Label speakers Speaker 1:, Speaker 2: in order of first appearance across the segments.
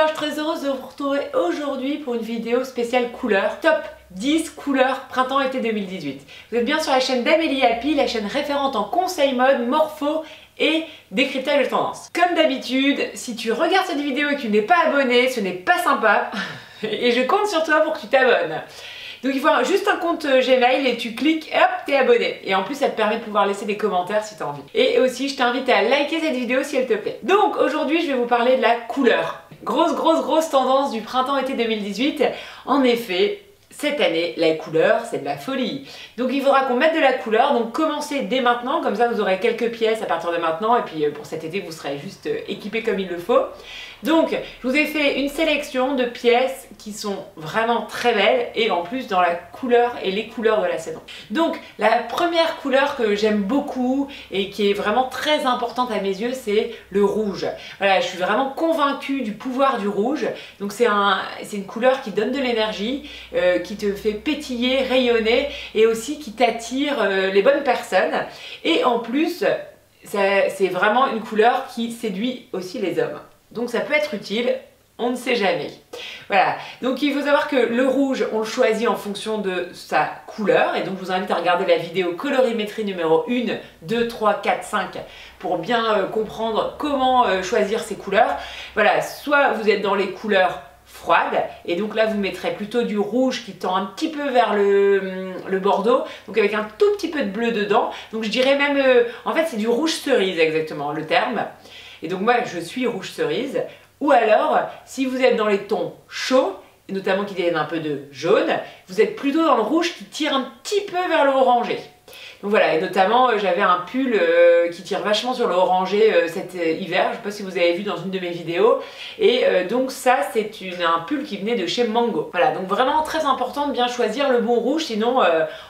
Speaker 1: je suis très heureuse de vous retrouver aujourd'hui pour une vidéo spéciale couleurs. Top 10 couleurs printemps-été 2018. Vous êtes bien sur la chaîne d'Amélie Happy, la chaîne référente en conseil mode, morpho et décryptage de tendance. Comme d'habitude, si tu regardes cette vidéo et que tu n'es pas abonné, ce n'est pas sympa et je compte sur toi pour que tu t'abonnes. Donc il faut juste un compte Gmail et tu cliques et hop, t'es abonné. Et en plus ça te permet de pouvoir laisser des commentaires si tu as envie. Et aussi je t'invite à liker cette vidéo si elle te plaît. Donc aujourd'hui je vais vous parler de la couleur. Grosse tendance du printemps-été 2018. En effet, cette année, la couleur, c'est de la folie. Donc il faudra qu'on mette de la couleur, donc commencez dès maintenant, comme ça vous aurez quelques pièces à partir de maintenant, et puis pour cet été vous serez juste équipé comme il le faut. Donc je vous ai fait une sélection de pièces qui sont vraiment très belles, et en plus dans la couleur et les couleurs de la saison. Donc la première couleur que j'aime beaucoup, et qui est vraiment très importante à mes yeux, c'est le rouge. Voilà, je suis vraiment convaincue du pouvoir du rouge. Donc c'est une couleur qui donne de l'énergie, qui te fait pétiller, rayonner et aussi qui t'attire les bonnes personnes. Et en plus, c'est vraiment une couleur qui séduit aussi les hommes. Donc ça peut être utile, on ne sait jamais. Voilà, donc il faut savoir que le rouge, on le choisit en fonction de sa couleur. Et donc je vous invite à regarder la vidéo colorimétrie numéro 1, 2, 3, 4, 5 pour bien comprendre comment choisir ces couleurs. Voilà, soit vous êtes dans les couleurs froide, et donc là vous mettrez plutôt du rouge qui tend un petit peu vers le bordeaux, donc avec un tout petit peu de bleu dedans. Donc je dirais même, en fait c'est du rouge cerise exactement le terme, et donc moi je suis rouge cerise. Ou alors si vous êtes dans les tons chauds, notamment qui viennent un peu de jaune, vous êtes plutôt dans le rouge qui tire un petit peu vers le orangé. Donc voilà, et notamment j'avais un pull qui tire vachement sur le orangé cet hiver, je ne sais pas si vous avez vu dans une de mes vidéos, et donc ça c'est un pull qui venait de chez Mango. Voilà, donc vraiment très important de bien choisir le bon rouge, sinon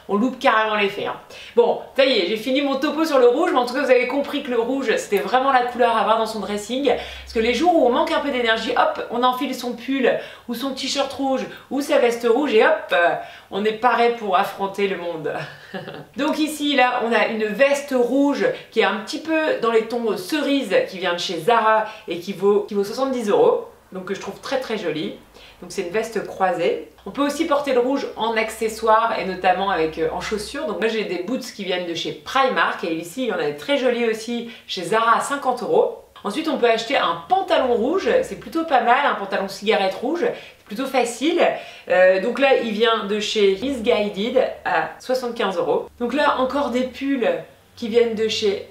Speaker 1: on loupe carrément l'effet. Hein. Bon, ça y est, j'ai fini mon topo sur le rouge, mais en tout cas vous avez compris que le rouge c'était vraiment la couleur à avoir dans son dressing, parce que les jours où on manque un peu d'énergie, hop, on enfile son pull ou son t-shirt rouge ou sa veste rouge et hop, on est paré pour affronter le monde. Donc ici, là, on a une veste rouge qui est un petit peu dans les tons cerise, qui vient de chez Zara et qui vaut 70 €. Donc que je trouve très jolie. Donc c'est une veste croisée. On peut aussi porter le rouge en accessoires et notamment en chaussures. Donc moi j'ai des boots qui viennent de chez Primark et ici il y en a des très jolies aussi chez Zara à 50 €. Ensuite on peut acheter un pantalon rouge, c'est plutôt pas mal, un pantalon cigarette rouge. Plutôt facile, donc là il vient de chez Missguided à 75 €. Donc là encore des pulls qui viennent de chez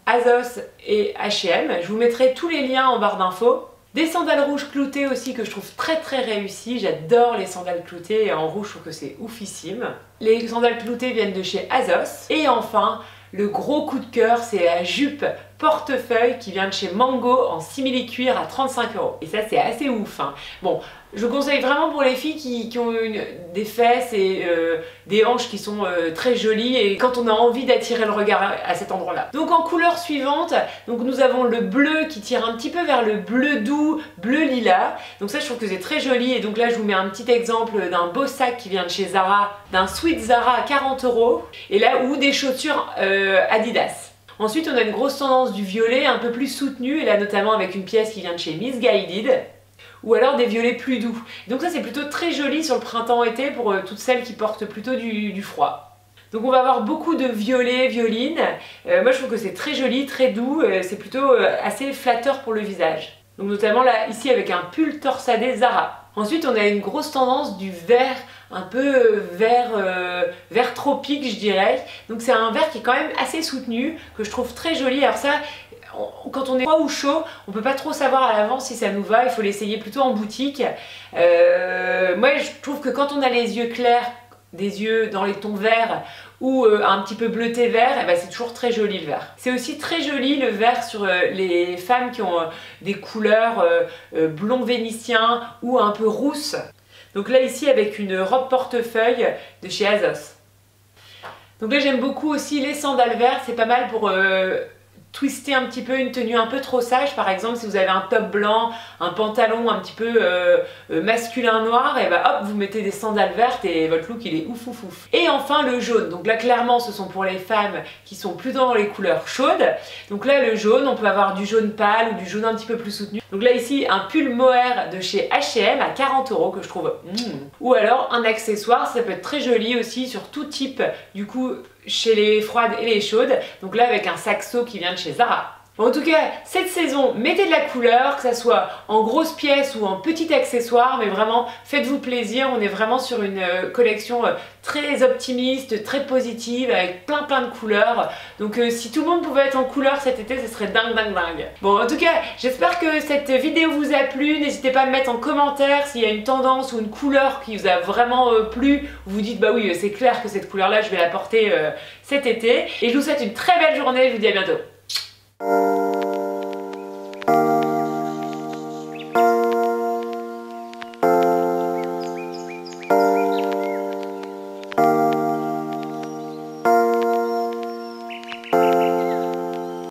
Speaker 1: ASOS et H&M. Je vous mettrai tous les liens en barre d'infos. Des sandales rouges cloutées aussi que je trouve très réussies. J'adore les sandales cloutées et en rouge je trouve que c'est oufissime. Les sandales cloutées viennent de chez ASOS. Et enfin le gros coup de cœur, c'est la jupe portefeuille qui vient de chez Mango en simili-cuir à 35 €. Et ça c'est assez ouf. Hein. Bon, je conseille vraiment pour les filles qui ont des fesses et des hanches qui sont très jolies et quand on a envie d'attirer le regard à cet endroit-là. Donc en couleur suivante, donc nous avons le bleu qui tire un petit peu vers le bleu doux, bleu lilas. Donc ça je trouve que c'est très joli et donc là je vous mets un petit exemple d'un beau sac qui vient de chez Zara, d'un sweat Zara à 40 € et là ou des chaussures Adidas. Ensuite on a une grosse tendance du violet un peu plus soutenu et là notamment avec une pièce qui vient de chez Missguided. Ou alors des violets plus doux. Donc ça c'est plutôt très joli sur le printemps-été pour toutes celles qui portent plutôt du froid. Donc on va avoir beaucoup de violets, violines. Moi je trouve que c'est très joli, très doux, c'est plutôt assez flatteur pour le visage. Donc notamment là, ici avec un pull torsadé Zara. Ensuite on a une grosse tendance du vert, un peu vert tropique je dirais. Donc c'est un vert qui est quand même assez soutenu, que je trouve très joli. Alors ça, quand on est froid ou chaud, on peut pas trop savoir à l'avance si ça nous va, il faut l'essayer plutôt en boutique. Moi je trouve que quand on a les yeux clairs, des yeux dans les tons verts ou un petit peu bleuté vert, eh ben c'est toujours très joli le vert. C'est aussi très joli le vert sur les femmes qui ont des couleurs blond vénitien ou un peu rousse. Donc là ici avec une robe portefeuille de chez ASOS. Donc là j'aime beaucoup aussi les sandales vertes, c'est pas mal pour twister un petit peu une tenue un peu trop sage, par exemple si vous avez un top blanc, un pantalon un petit peu masculin noir, et bah hop, vous mettez des sandales vertes et votre look il est ouf ouf ouf. Et enfin le jaune, donc là clairement ce sont pour les femmes qui sont plutôt dans les couleurs chaudes. Donc là le jaune, on peut avoir du jaune pâle ou du jaune un petit peu plus soutenu. Donc là ici un pull mohair de chez H&M à 40 € que je trouve ou alors un accessoire, ça peut être très joli aussi sur tout type du coup chez les froides et les chaudes. Donc là avec un saxo qui vient de chez Zara. Bon, en tout cas, cette saison, mettez de la couleur, que ça soit en grosses pièces ou en petits accessoires, mais vraiment, faites-vous plaisir. On est vraiment sur une collection très optimiste, très positive, avec plein de couleurs. Donc si tout le monde pouvait être en couleur cet été, ce serait dingue. Bon, en tout cas, j'espère que cette vidéo vous a plu. N'hésitez pas à me mettre en commentaire s'il y a une tendance ou une couleur qui vous a vraiment plu. Vous dites, bah oui, c'est clair que cette couleur-là, je vais la porter cet été. Et je vous souhaite une très belle journée. Je vous dis à bientôt.